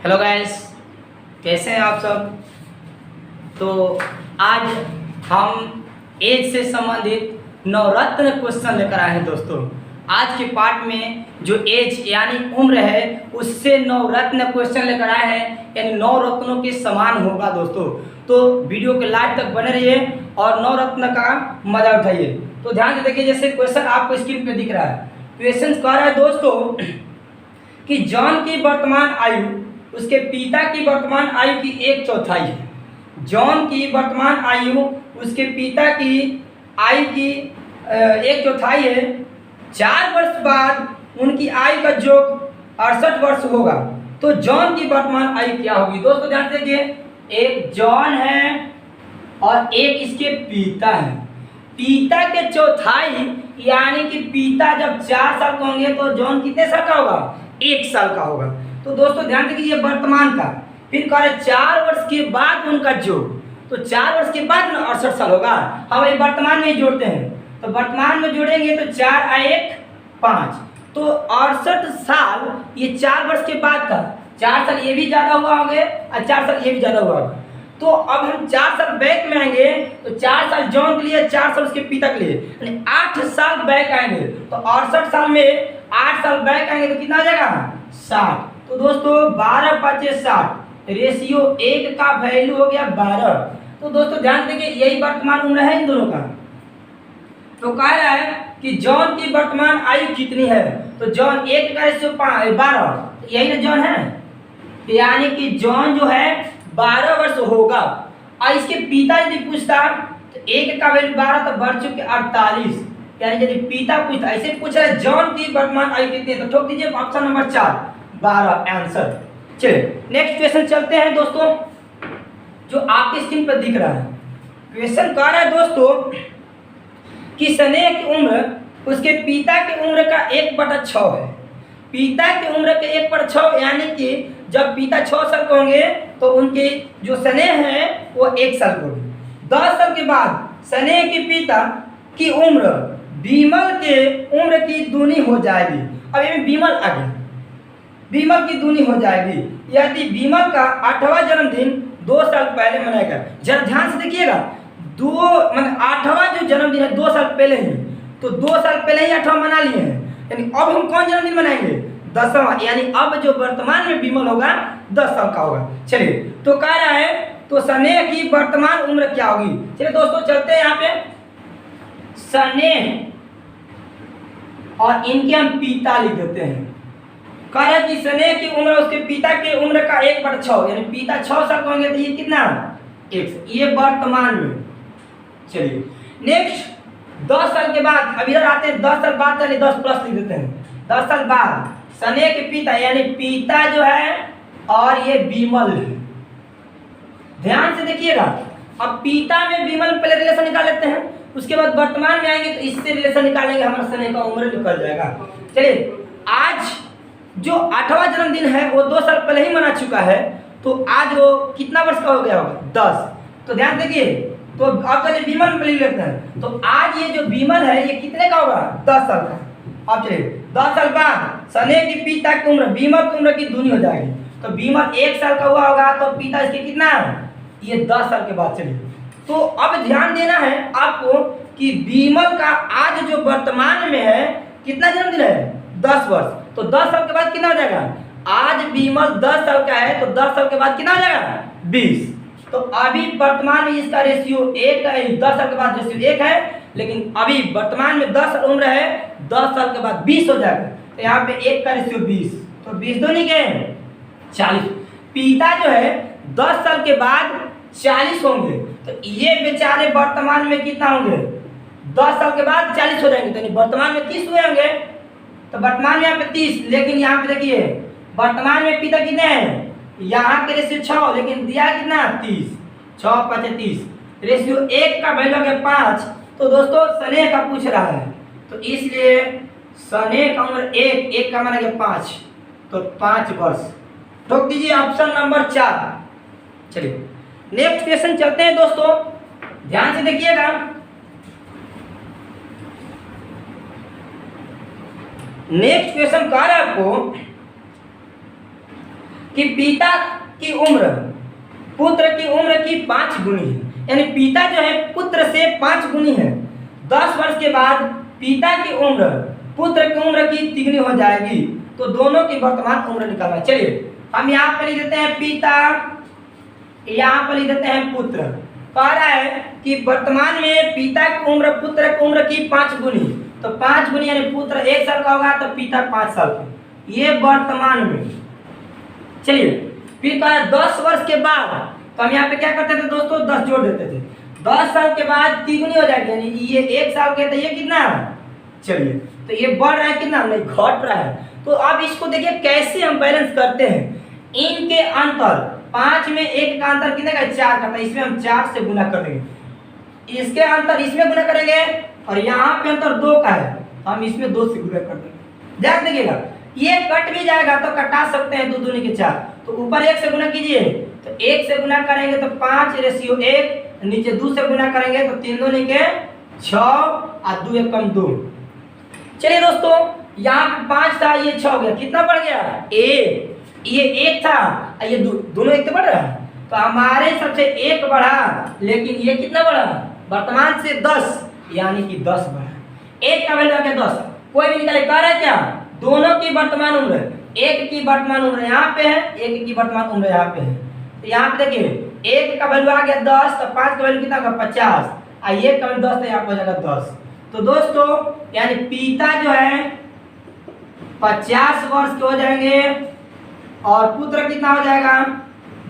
Hello guys, कैसे हैं आप सब। तो आज हम एज से संबंधित नवरत्न क्वेश्चन लेकर आए हैं दोस्तों। आज के पार्ट में जो एज यानी उम्र है उससे नवरत्न क्वेश्चन लेकर आए हैं, यानी नवरत्नों के समान होगा दोस्तों। तो वीडियो के लास्ट तक बने रहिए और नवरत्न का मजा उठाइए। तो ध्यान से देखिए, जैसे क्वेश्चन आपको स्क्रीन पे दिख रहा है। क्वेश्चन कह रहा है दोस्तों कि जॉन की वर्तमान आयु उसके पिता की वर्तमान आयु की 1/4 है। जॉन की वर्तमान आयु उसके पिता की आयु की 1/4 है। 4 वर्ष बाद उनकी आयु का योग 68 वर्ष होगा। तो जॉन की वर्तमान आयु क्या होगी दोस्तों। ध्यान से देखिए, एक जॉन है और एक इसके पिता है। पिता के चौथाई यानी कि पिता जब 4 साल का होंगे तो जॉन कितने साल का होगा, 1 साल का होगा। तो दोस्तों ध्यान से कीजिए वर्तमान का, फिर कह रहे 4 वर्ष के बाद उनका योग, तो 4 वर्ष के बाद 68 साल होगा। हम ये वर्तमान में ही जोड़ते हैं, तो वर्तमान में जोड़ेंगे तो 4 और 1 5, तो 68 साल ये 4 वर्ष के बाद का। 4 साल ये भी ज्यादा हुआ होंगे और 4 साल ये भी ज्यादा हुआ होगा। तो अब हम 4 साल बैक में आएंगे, तो 4 साल जॉन के लिए, 4 साल उसके पिता के लिए, यानी 8 साल बैक आएंगे। तो 68 साल में 8 साल बैक आएंगे तो कितना आ जाएगा, 60। तो दोस्तों 12 × 5 = 60, रेशियो 1 का वैल्यू हो गया 12। तो दोस्तों ध्यान देंगे, यही वर्तमान उम्र है इन दोनों का। तो कह रहा है कि जॉन की वर्तमान आयु कितनी है। तो जॉन 1 का रेशियो 12, तो यही ना जॉन है, यानी कि जॉन जो है 12 वर्ष होगा। और इसके पिता यदि पूछता तो 1 का वैल्यू 12 तो बढ़ चुके 48, यानी यदि पिता पूछता, ऐसे पूछ रहा है जॉन की वर्तमान आयु कितनी है, तो ठोक दीजिए ऑप्शन नंबर 4 12 आंसर। चलिए नेक्स्ट क्वेश्चन चलते हैं दोस्तों, जो आपकी स्क्रीन पर दिख रहा है। क्वेश्चन कह रहा है दोस्तों कि स्नेह की उम्र उसके पिता की उम्र का 1/6 है। पिता की उम्र के 1/6 यानी कि जब पिता 6 साल के होंगे तो उनकी जो स्नेह है वो 1 साल की होगी। 10 साल के बाद स्नेह के पिता की उम्र बीमल के उम्र की दूनी हो जाएगी। अब ये बीमल आ गया, बीमल की दूनी हो जाएगी यदि बीमल का 8वां जन्मदिन 2 साल पहले मनाया गया। जरा ध्यान से देखिएगा, 8वां जो जन्मदिन है 2 साल पहले ही, तो 2 साल पहले ही 8वां मना लिए हैं, यानी अब हम कौन जन्मदिन मनाएंगे, 10वां, यानी अब जो वर्तमान में बीमल होगा 10 साल का होगा। चलिए तो कह रहा है तो स्नेह की वर्तमान उम्र क्या होगी। चलिए दोस्तों चलते हैं यहाँ पे, स्नेह और इनके हम पिता लिख देते हैं। कह रहा है कि स्नेह की उम्र उसके पिता की उम्र का 1/6, यानी पिता 6 साल का होंगे तो ये कितना 1, ये वर्तमान में। चलिए नेक्स्ट 10 साल के बाद, अब इधर आते हैं 10 साल बाद, यानी 10 प्लस लिख देते हैं। 10 साल बाद स्नेह के पिता यानी पिता जो है और ये बीमल है। ध्यान से देखिएगा, अब पिता में बीमल पहले रिलेशन निकाल लेते हैं, उसके बाद वर्तमान में आएंगे तो इससे रिलेशन निकालेंगे, हमारा स्नेह का उम्र निकल जाएगा। चलिए आज जो 8वां जन्मदिन है वो 2 साल पहले ही मना चुका है, तो आज वो कितना वर्ष का हो गया होगा, 10। तो ध्यान देखिए, तो अब पहले बीमल में ले लेते हैं, तो आज ये जो बीमल है ये कितने का होगा, 10 साल का। अब चलिए 10 साल बाद स्नेह की पिता की उम्र बीमल की उम्र की दूनी हो जाएगी। तो बीमल 1 साल का हुआ होगा तो पिता इसके कितना है, ये 10 साल के बाद। चलिए तो अब ध्यान देना है आपको कि बीमल का आज जो वर्तमान में है कितना जन्मदिन है, 10 वर्ष। तो 10 साल के बाद कितना हो जाएगा, आज बीमल 10 साल का है तो 10 साल के बाद कितना हो जाएगा, 20। तो अभी वर्तमान में इसका रेशियो 1 है, 10 साल के बाद रेशियो 1 है, लेकिन अभी वर्तमान में 10 साल उम्र है, 10 साल के बाद 20 हो जाएगा। तो यहाँ पे 1 का रेशियो 20, तो 20 दो नहीं गए 40। पिता जो है 10 साल के बाद 40 होंगे, तो ये बेचारे वर्तमान में कितना होंगे, 10 साल के बाद 40 हो जाएंगे, तो वर्तमान में 30 हुए होंगे। तो वर्तमान में यहाँ पे 30, लेकिन यहाँ पे देखिए वर्तमान में पिता कितने हैं, यहाँ के रेशियो 6, लेकिन दिया कितना 30, 6 × 5 = 30, रेशियो 1 का वैल्यू है 5। तो दोस्तों स्नेह का पूछ रहा है, तो इसलिए स्नेह का उम्र 1 का माना गया 5, तो 5 वर्ष। ठोक दीजिए ऑप्शन नंबर 4। चलिए नेक्स्ट क्वेश्चन चलते हैं दोस्तों, ध्यान से देखिएगा। नेक्स्ट क्वेश्चन कह रहा है आपको कि पिता की उम्र पुत्र की उम्र की 5 गुनी है, यानी पिता जो है पुत्र से 5 गुनी है। 10 वर्ष के बाद पिता की उम्र पुत्र की उम्र की 3 गुनी हो जाएगी। तो दोनों की वर्तमान उम्र निकालना। चलिए हम यहाँ पर लिख देते हैं पिता, यहाँ पर लिख देते हैं पुत्र। कह रहा है कि वर्तमान में पिता की उम्र पुत्र की उम्र की 5 गुनी, तो 5 गुनी यानी पुत्र 1 साल का होगा तो पिता 5 साल का, ये वर्तमान में। चलिए फिर कहा 10 वर्ष के बाद, तो हम यहाँ पे क्या करते थे दोस्तों, 10 जोड़ देते थे। 10 साल के बाद 3 गुनी हो जाएगी, यानी ये 1 साल के, तो ये कितना है, चलिए तो ये बढ़ रहा है कितना, नहीं घट रहा है। तो अब इसको देखिए कैसे हम बैलेंस करते हैं। इनके अंतर 5 में 1 का अंतर कितने का, 4 का, तो इसमें हम 4 से गुना कर देंगे। इसके अंतर इसमें गुना करेंगे और यहाँ पे अंतर 2 का है, हम इसमें 2 से गुना कर देंगे। ध्यान देखिएगा ये कट भी जाएगा तो कटा सकते हैं, 2 दूनी के 4, तो ऊपर 1 से गुना कीजिए, तो 1 से गुना करेंगे तो 5:1, नीचे 2 से गुना करेंगे तो 3 दूनी के 6 और 2 1 कम 2। चलिए दोस्तों यहाँ पे 5 था, ये 6 हो गया, कितना बढ़ गया, 1। ये 1 था, ये दोनों 1 तो बढ़ रहा है, तो हमारे सबसे 1 बढ़ा, लेकिन ये कितना बढ़ा, वर्तमान से 10, यानी कि 10 बढ़ा। 1 का वैल्यू आ गया 10। कोई भी निकाले, कह रहा है क्या, दोनों की वर्तमान उम्र, 1 की वर्तमान उम्र यहाँ पे है, 1 की वर्तमान उम्र यहाँ पे है। तो यहाँ पे देखिए 1 का वैल्यू आ गया 10, तो 5 का वैल्यू कितना होगा, 50, और 1 का वैल्यू 10, तो यहाँ पे हो जाएगा 10। तो दोस्तों यानी पिता जो है 50 वर्ष के हो जाएंगे और पुत्र कितना हो जाएगा,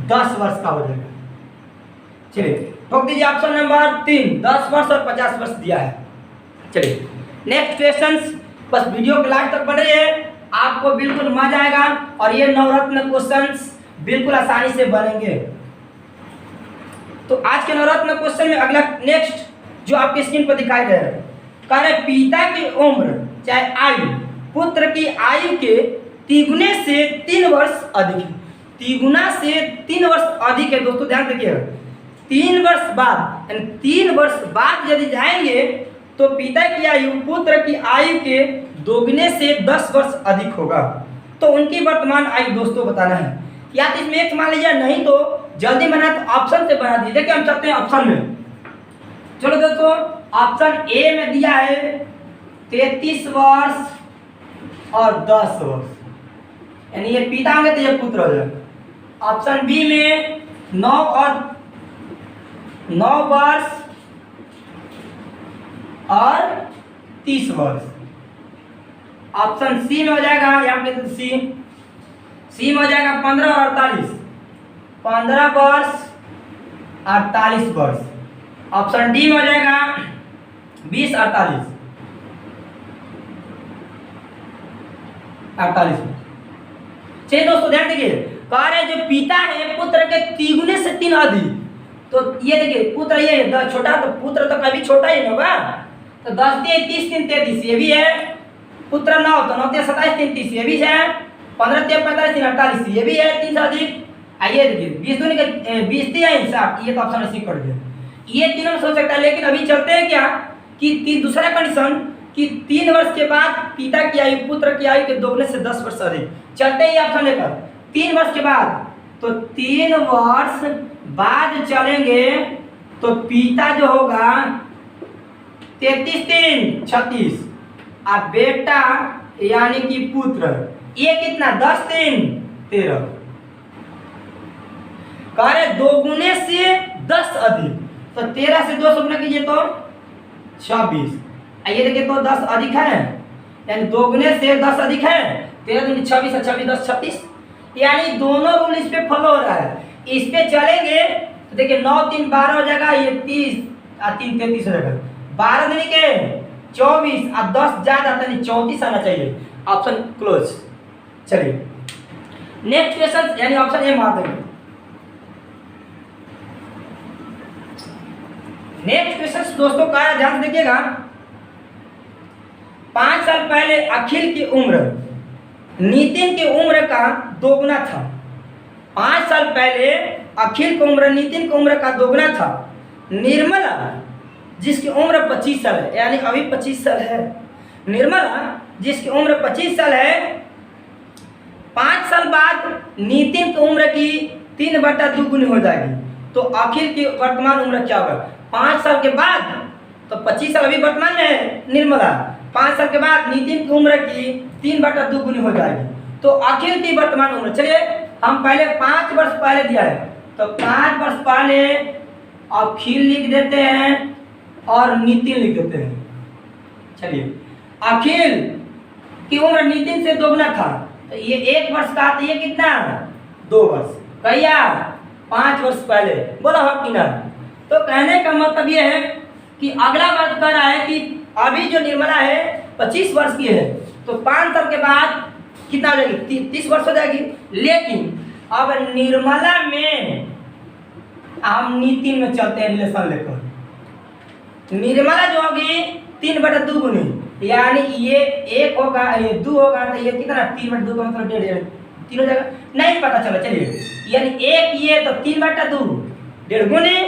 10 वर्ष का हो जाएगा। चलिए ठोक दीजिए ऑप्शन नंबर 3, 10 वर्ष और 50 वर्ष दिया है। चलिए नेक्स्ट क्वेश्चंस, बस वीडियो के लास्ट तक बढ़िए, आपको बिल्कुल मजा आएगा और ये नवरत्न क्वेश्चंस बिल्कुल आसानी से बनेंगे। तो आज के नवरत्न क्वेश्चन में अगला नेक्स्ट जो आपके स्क्रीन पर दिखाई दे रहा है, कह रहे पिता की उम्र चाहे आयु पुत्र की आयु के तिगुने से 3 वर्ष अधिक है। तिगुना से 3 वर्ष अधिक है दोस्तों, ध्यान रखिएगा। 3 वर्ष बाद, 3 वर्ष बाद यदि जाएंगे तो पिता की आयु पुत्र की आयु के दोगुने से 10 वर्ष अधिक होगा। तो उनकी वर्तमान आयु दोस्तों बताना है, या तो इसमें एक मान लीजिए, नहीं तो जल्दी बना तो ऑप्शन से बना दीजिए। देखिए हम चलते हैं ऑप्शन में। चलो दोस्तों ऑप्शन ए में दिया है 33 वर्ष और 10 वर्ष, यानी ये पिता होंगे तो ये पुत्र हो जाएगा। ऑप्शन बी में 9 वर्ष और 30 वर्ष। ऑप्शन सी में हो जाएगा, यहाँ पे सी में हो जाएगा 15 और 48, 15 वर्ष 48 वर्ष। ऑप्शन डी में हो जाएगा 20 48 48। चलिए दोस्तों ध्यान देखिए, कह रहे जो पिता है पुत्र के तिगुने से 3 अधिक, तो ये देखिए पुत्र ये है छोटा, तो पुत्र तो कभी छोटा ही होगा, तो 10 3 30 3 33 ये भी है, पुत्र 9 तो 9 3 27 3 30 ये भी है, 15 3 45 3 48 ये भी है, 3 से अधिक। आइए देखिए 20 दूनी का 20 3 60, ये तो ऑप्शन ऐसे कर दिया। ये तीनों सोच सकता है, लेकिन अभी चलते हैं क्या कि दूसरा कंडीशन कि 3 वर्ष के बाद पिता की आयु पुत्र की आयु के दोगुने से 10 वर्ष अधिक। चलते ही ऑप्शन लेकर 3 वर्ष के बाद, तो 3 वर्ष बाद चलेंगे तो पिता जो होगा 33 3 36 और बेटा यानी कि पुत्र ये कितना 10 3 13। कह रहे दोगुने से 10 अधिक, तो 13 से 2 गुना कीजिए तो 26। आइए देखिए तो 10 अधिक है, यानी दोगुने से 10 अधिक है, 13 दूनी 26 और 26 10 36, यानी दोनों रूल इस पे फॉलो हो रहा है। इस पे चलेंगे तो देखिए 9 3 12 हो जाएगा, ये 30 और 3 33 हो जाएगा, 12 दूनी के 24 और 10 ज्यादा था, 34 आना चाहिए। Option close. चलिए नेक्स्ट क्वेश्चन, यानी ऑप्शन ए मार देंगे। नेक्स्ट क्वेश्चन दोस्तों का ध्यान से देखिएगा, 5 साल पहले अखिल की उम्र नितिन की उम्र का दोगुना था। 5 साल पहले अखिल की उम्र नितिन की उम्र का दोगुना था। निर्मला जिसकी उम्र 25 साल है, यानी अभी 25 साल है, निर्मला जिसकी उम्र 25 साल है 5 साल बाद नितिन की उम्र की 3/2 गुनी हो जाएगी, तो अखिल की वर्तमान उम्र क्या होगा? 5 साल के बाद, तो 25 साल अभी वर्तमान में है निर्मला, 5 साल के बाद नितिन की उम्र की 3/2 गुनी हो जाएगी, तो अखिल की वर्तमान उम्र, चलिए हम पहले 5 वर्ष पहले दिया है, तो 5 वर्ष पहले अखिल लिख देते हैं और नितिन लिख देते हैं। चलिए, अखिल की उम्र नितिन से दोगुना था, तो ये 1 वर्ष का, तो ये कितना? 2 वर्ष, कहिया 5 वर्ष पहले, बोला हो कि ना? तो कहने का मतलब ये है कि अगला बात कर रहा है कि अभी जो निर्मला है 25 वर्ष की है, तो 5 साल के बाद कितना हो जाएगी? 30 वर्ष हो जाएगी। लेकिन अब निर्मला में हम नितिन में चलते हैं रिलेशन लेकर। निर्मला जो होगी 3/2 गुनी, यानी ये 1 होगा, ये 2 होगा, तो ये कितना? 3/2 का मतलब 1.5, 3 हो जाएगा, नहीं पता चला। चलिए, यानी 1 ये तो 3/2, 1.5 गुनी,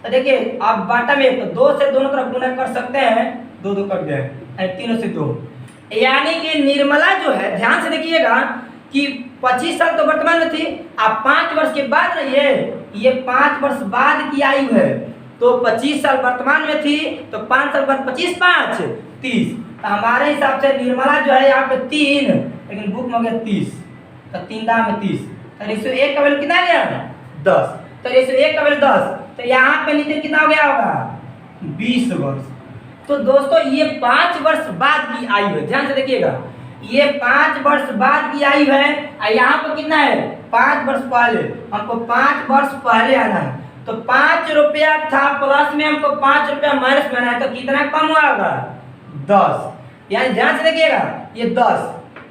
तो देखिए आप बाटा में तो 2 से दोनों तरफ गुना कर सकते हैं, 2 कट गए, 3 से 2, यानी कि निर्मला जो है, ध्यान से देखिएगा कि 25 साल तो वर्तमान में थी, आप 5 वर्ष के बाद रहिए, ये 5 वर्ष बाद की आयु है, तो 25 साल वर्तमान में थी, तो 5 साल बाद 25 5 30, तो हमारे हिसाब से निर्मला जो है यहाँ पे 3, लेकिन बुक में हो गया 30, तो 3 दाम में 30, तो 101 का वैल्यू कितना गया? 10, तो 101 का वैल्यू 10, तो यहाँ पे नितिन कितना हो गया होगा? 20 वर्ष। तो दोस्तों ये 5 वर्ष बाद की आयु है, ध्यान से देखिएगा, ये 5 वर्ष बाद की आयु है, और यहाँ पर कितना है? 5 वर्ष पहले, हमको 5 वर्ष पहले आना है, तो 5 रुपया था प्लस में हमको 5 रुपया माइनस में आना है, तो कितना कम हुआ होगा? 10, यानी ध्यान से देखिएगा ये 10,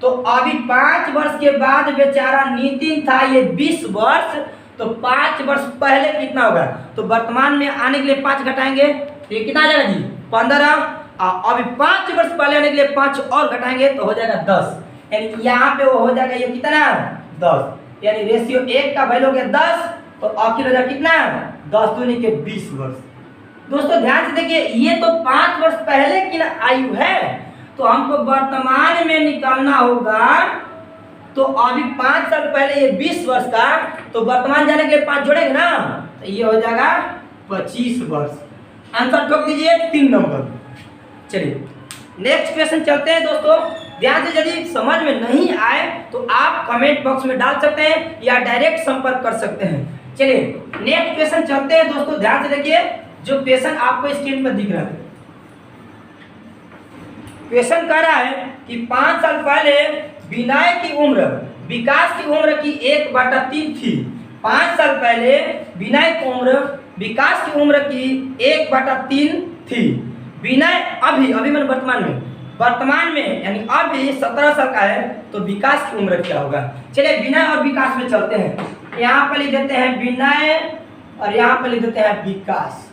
तो अभी 5 वर्ष के बाद बेचारा नितिन था ये 20 वर्ष, तो 5 वर्ष पहले कितना होगा? तो वर्तमान में आने के लिए 5 घटाएंगे, तो ये कितना आ जाएगा जी? 15, अभी 5 वर्ष पहले आने के लिए 5 और घटाएंगे तो हो जाएगा 10, यानी यहाँ पे वो हो जाएगा ये कितना? 10, यानी रेशियो 1 का वैल्यू हो गया 10, तो आखिर हो जाएगा कितना? 10 दूनी के 20 वर्ष। दोस्तों ध्यान से देखिए, ये तो 5 वर्ष पहले की आयु है, तो हमको वर्तमान में निकालना होगा, तो अभी 5 साल पहले ये 20 वर्ष का, तो वर्तमान जाने के लिए 5 जोड़ेंगे ना, तो ये हो जाएगा 25 वर्ष। आंसर ठोक दीजिए 3 नंबर। चलिए नेक्स्ट क्वेश्चन चलते हैं दोस्तों, ध्यान से, यदि समझ में नहीं आए तो आप कमेंट बॉक्स में डाल सकते हैं या डायरेक्ट संपर्क कर सकते हैं। चलिए नेक्स्ट क्वेश्चन चलते हैं दोस्तों, ध्यान से देखिए, जो क्वेश्चन आपको स्क्रीन पर दिख रहा है, क्वेश्चन कह रहा है कि 5 साल पहले विनय की उम्र विकास की उम्र की 1/3 थी। 5 साल पहले विनय की उम्र विकास की उम्र की 1/3 थी। विनय अभी मैंने वर्तमान में यानी अभी 17 साल का है, तो विकास की उम्र क्या होगा? चलिए विनय और विकास में चलते हैं। यहाँ पर लिख देते हैं विनय और यहाँ पर लिख देते हैं विकास।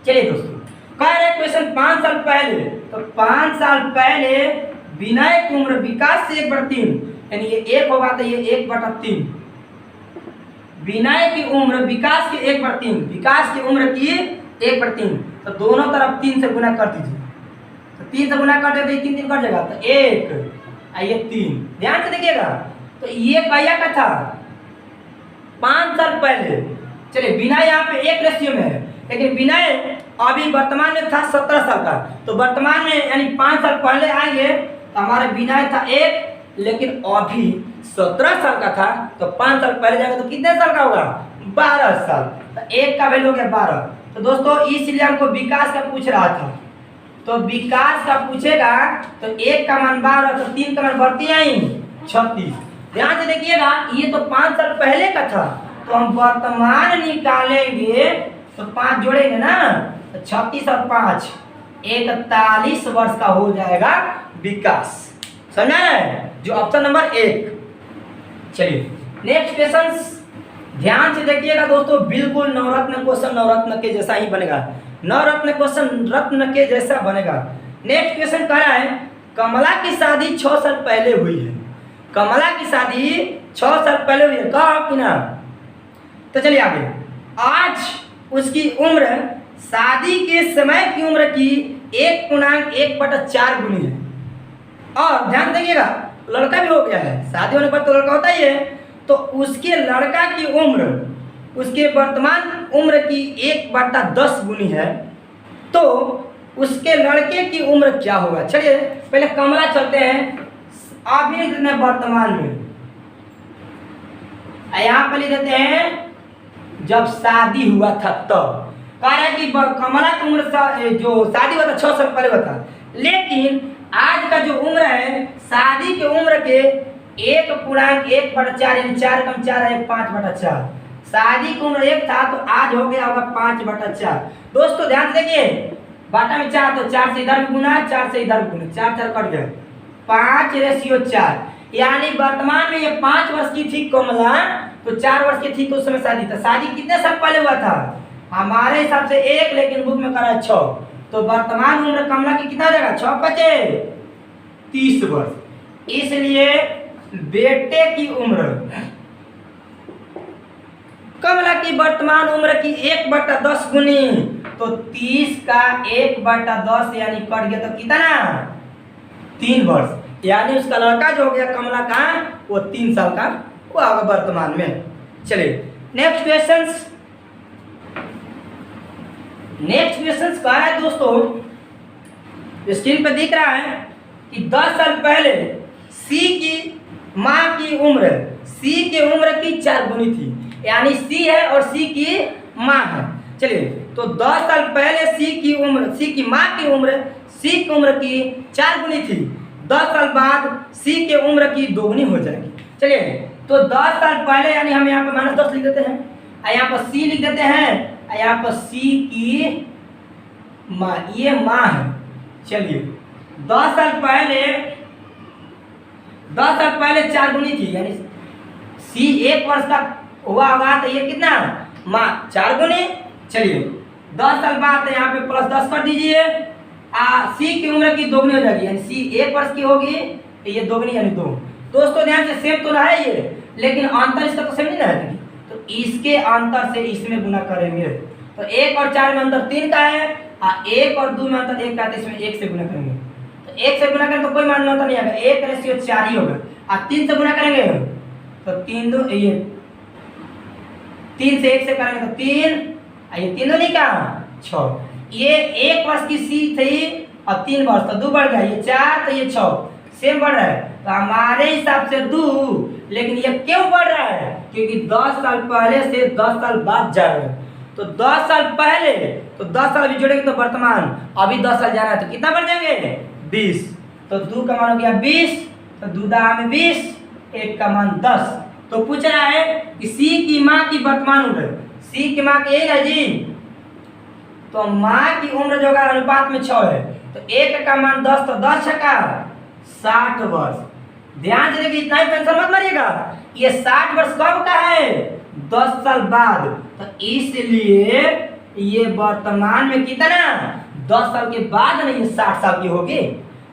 चलिए दोस्तों, कह रहे क्वेश्चन 5 साल पहले, तो 5 साल पहले विनय की उम्र विकास से 1/3, यानी ये 1 होगा तो ये 1/3, विनय की उम्र विकास की 1/3, विकास की उम्र की 1/3, तो दोनों तरफ 3 से गुना कर दीजिए, तो 3 से गुना कर देते 3 कट जाएगा, तो 1 ये 3। ध्यान से देखिएगा, तो ये कहिया का था? 5 साल पहले। चलिए विनय यहाँ पे 1 रेशियो में है, लेकिन विनय अभी वर्तमान में था 17 साल का, तो वर्तमान में यानी 5 साल पहले आएंगे तो हमारा विनय था 1, लेकिन अभी 17 साल का था, तो 5 साल पहले जाएगा तो कितने साल का होगा? 12 साल, तो 1 का वैल्यू हो गया 12। तो दोस्तों इसलिए हमको विकास का पूछ रहा था, तो विकास का पूछेगा तो 1 का मान 12, तो 3 का मान बढ़ती आई 36। ध्यान से देखिएगा, ये तो 5 साल पहले का था, तो हम वर्तमान निकालेंगे तो 5 जोड़ेंगे ना, तो 36 और 5 41 वर्ष का हो जाएगा विकास। समझा है? जो ऑप्शन नंबर 1। चलिए नेक्स्ट क्वेश्चन ध्यान से देखिएगा दोस्तों, बिल्कुल नवरत्न क्वेश्चन नवरत्न के जैसा ही बनेगा, नवरत्न क्वेश्चन रत्न के जैसा बनेगा। नेक्स्ट क्वेश्चन कह रहा है कमला की शादी 6 साल पहले हुई है। कमला की शादी 6 साल पहले हुई है, कहा कि ना? तो चलिए आगे, आज उसकी उम्र शादी के समय की उम्र की 1.1/4 गुनी है। और ध्यान देखिएगा, लड़का भी हो गया है, शादी होने पर तो लड़का होता ही है। तो उसके लड़का की उम्र उसके वर्तमान उम्र की 1/10 गुनी है, तो उसके लड़के की उम्र क्या होगा। चलिए पहले कमला चलते हैं अभी वर्तमान में, यहाँ पर लिख देते हैं जब शादी हुआ था तब। कह रहा है कि कमला की उम्र जो शादी हुआ था 6 साल पहले हुआ था, लेकिन आज का जो उम्र है शादी के उम्र के 1/1/4 यानी 4 कम 4 है 5/4। शादी की उम्र 1 था तो आज हो गया होगा 5/4। दोस्तों ध्यान से देखिए, बाटा में 4 तो 4 से इधर भी गुना 4 से इधर भी गुना 4 4 कट गया 5/4, यानी वर्तमान में ये 5 वर्ष की थी कमला, तो 4 वर्ष की थी तो उस समय शादी था। शादी कितने साल पहले हुआ था हमारे हिसाब से 1, लेकिन बुक में करा 6, तो वर्तमान उम्र कमला की कितना हो जाएगा 6 5 30 वर्ष। इसलिए बेटे की उम्र कमला की वर्तमान उम्र की 1/10 गुनी, तो 30 का 1/10 यानी कट गया तो कितना 3 वर्ष, यानी उसका लड़का जो हो गया कमला का वो 3 साल का वो होगा वर्तमान में। चलिए नेक्स्ट क्वेश्चन कहा है दोस्तों, स्क्रीन पे दिख रहा है कि 10 साल पहले सी की माँ की उम्र सी की उम्र की 4 गुनी थी, यानी सी है और सी की माँ है। चलिए तो 10 साल पहले सी की माँ की उम्र सी की उम्र की 4 गुनी थी, 10 साल बाद सी के उम्र की 2 गुनी हो जाएगी। चलिए तो 10 साल पहले यानी हम यहाँ पे -10 लिख देते हैं, यहाँ पर सी लिख देते हैं, यहाँ पर सी की माँ, ये माँ है। चलिए 10 साल पहले 4 गुनी थी, यानी सी 1 वर्ष का हुआ होगा तो ये कितना माँ 4 गुनी। चलिए 10 साल बाद यहाँ पे +10 कर दीजिए, सी की उम्र की 2 गुनी हो जाएगी, यानी सी 1 वर्ष की होगी तो ये 2 गुनी यानी 2। दोस्तों ध्यान से सेम तो ना है ये, लेकिन अंतर इसका तो सेम नहीं ना है, तो इसके अंतर से इसमें गुना करेंगे, तो 1 और 4 में अंतर 3 का है, 1 और 2 में अंतर 1 का है, तो इसमें 1 से गुना करेंगे, तो 1 से गुना करें तो कोई मान अंतर नहीं आएगा, 1/4 ही होगा। 3 से गुना करेंगे तो 3 2 ये 3 से 1 से करेंगे तो 3, ये 3 नहीं का 6, ये 1 वर्ष की सी थी और 3 वर्ष तो 2 बढ़ गया, ये 4 तो ये 6 सेम बढ़ रहा है, तो हमारे हिसाब से 2, लेकिन ये क्यों बढ़ रहा है क्योंकि 10 साल पहले से 10 साल बाद जा रहे हैं, तो 10 साल पहले तो 10 साल भी जोड़ेंगे तो वर्तमान अभी 10 साल जाना है तो कितना बढ़ जाएंगे 20, तो 2 का मान हो गया 20, तो 2 में 20, 1 का मान 10। तो पूछ रहा है कि सी की माँ की वर्तमान उम्र, सी की माँ की यही है जी, तो माँ की उम्र जो है अनुपात में 6 है, तो 1 का मान 10, तो 10 का 60 वर्ष। ध्यान से देखिए, इतना ही टेंशन मत मारिएगा, ये 60 वर्ष कब का है 10 साल बाद, तो इसलिए ये वर्तमान में कितना 10 साल के बाद नहीं ये 60 साल की होगी,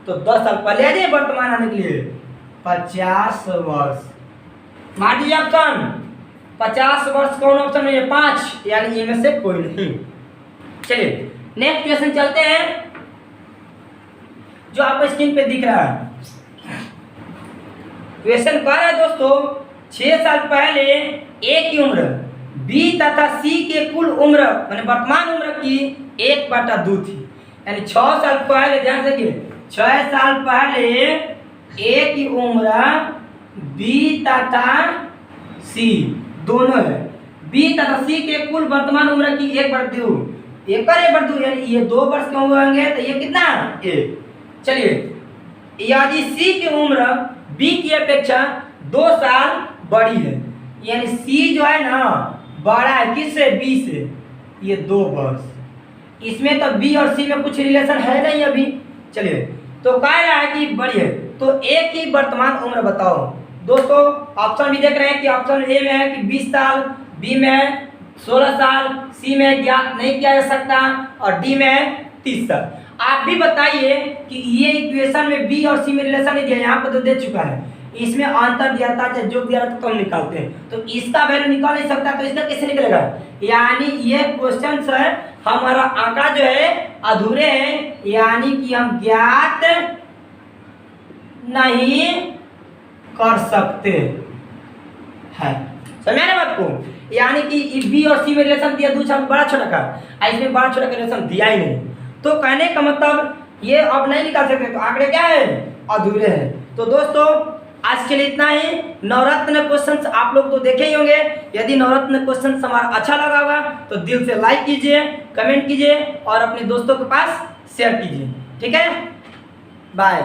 तो 10 साल पहले आ जाए वर्तमान आने के लिए 50 वर्ष। मार दीजिए ऑप्शन 50 वर्ष, कौन ऑप्शन है 5, यानी इनमें से कोई नहीं। चलिए नेक्स्ट क्वेश्चन चलते हैं जो आपको स्क्रीन पे दिख रहा है। क्वेश्चन कह रहा है दोस्तों 6 साल पहले ए की उम्र बी तथा सी के कुल उम्र माने वर्तमान उम्र की 1/2 थी, यानी 6 साल पहले, ध्यान से देखिए 6 साल पहले ए की उम्र बी तथा सी दोनों है, बी तथा सी के कुल वर्तमान उम्र की 1/2, 1/2 यानी ये 2 वर्ष के होंगे तो ये कितना 1। चलिए यदि सी की उम्र बी की अपेक्षा 2 साल बड़ी है, यानी सी जो है ना बड़ा है किससे बी से, ये 2 वर्ष, इसमें तो बी और सी में कुछ रिलेशन है नहीं अभी। चलिए तो कह रहा है कि बड़ी है, तो ए की वर्तमान उम्र बताओ। दोस्तों ऑप्शन भी देख रहे हैं कि ऑप्शन ए में है कि 20 साल, बी में 16 साल, सी में ज्ञात नहीं किया जा सकता और डी में 30 साल। आप भी बताइए कि ये इक्वेशन में बी और सी में रिलेशन नहीं दिया, यहाँ पर तो दे चुका है, इसमें अंतर दिया था जो दिया था तो हम निकालते हैं, तो इसका वैल्यू निकाल नहीं सकता तो इसका कैसे निकलेगा, यानी ये क्वेश्चन है हमारा आंकड़ा जो है अधूरे है, यानी कि हम ज्ञात नहीं कर सकते हैं। समझ आया बात को? यानी कि बी और सी में रिलेशन दिया दूसरा बड़ा छोटा का, इसमें बड़ा छोटा का रिलेशन दिया ही नहीं। तो कहने का मतलब ये अब नहीं निकाल सकते, तो आंकड़े क्या है? अधूरे हैं। तो दोस्तों आज के लिए इतना ही। नवरत्न क्वेश्चंस आप लोग तो देखे ही होंगे। यदि नवरत्न क्वेश्चंस हमारा अच्छा लगा होगा तो दिल से लाइक कीजिए, कमेंट कीजिए और अपने दोस्तों के पास शेयर कीजिए। ठीक है, बाय।